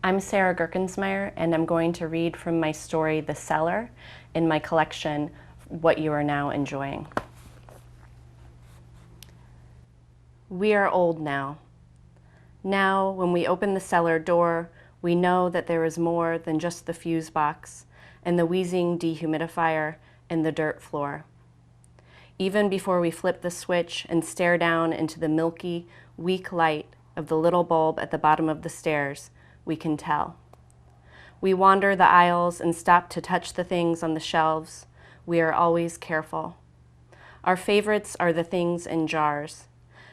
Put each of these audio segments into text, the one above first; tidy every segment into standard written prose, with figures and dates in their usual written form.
I'm Sarah Gerkensmeyer, and I'm going to read from my story, The Cellar, in my collection, What You Are Now Enjoying. We are old now. Now, when we open the cellar door, we know that there is more than just the fuse box and the wheezing dehumidifier and the dirt floor. Even before we flip the switch and stare down into the milky, weak light of the little bulb at the bottom of the stairs, we can tell. We wander the aisles and stop to touch the things on the shelves. We are always careful. Our favorites are the things in jars.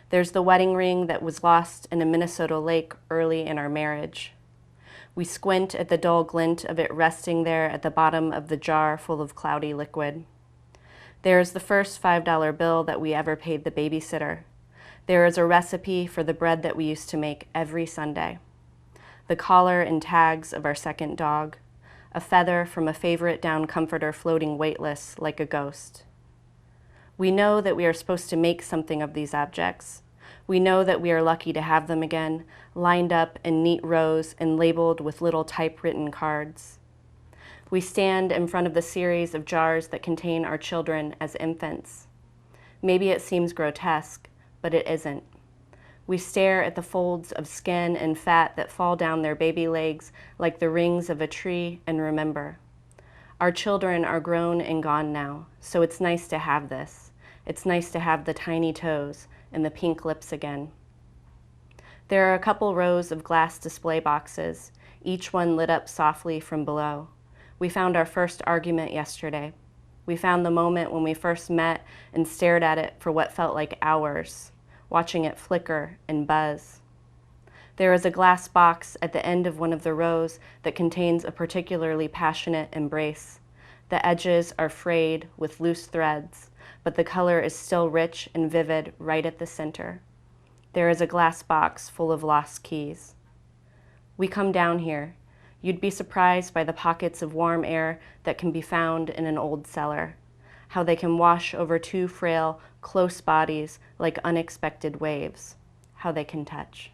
There's the wedding ring that was lost in a Minnesota lake early in our marriage. We squint at the dull glint of it resting there at the bottom of the jar full of cloudy liquid. There is the first $5 bill that we ever paid the babysitter. There is a recipe for the bread that we used to make every Sunday. The collar and tags of our second dog, a feather from a favorite down comforter floating weightless like a ghost. We know that we are supposed to make something of these objects. We know that we are lucky to have them again, lined up in neat rows and labeled with little typewritten cards. We stand in front of the series of jars that contain our children as infants. Maybe it seems grotesque, but it isn't. We stare at the folds of skin and fat that fall down their baby legs like the rings of a tree and remember. Our children are grown and gone now, so it's nice to have this. It's nice to have the tiny toes and the pink lips again. There are a couple rows of glass display boxes, each one lit up softly from below. We found our first argument yesterday. We found the moment when we first met and stared at it for what felt like hours, watching it flicker and buzz. There is a glass box at the end of one of the rows that contains a particularly passionate embrace. The edges are frayed with loose threads, but the color is still rich and vivid right at the center. There is a glass box full of lost keys. We come down here. You'd be surprised by the pockets of warm air that can be found in an old cellar, how they can wash over two frail, close bodies like unexpected waves, how they can touch.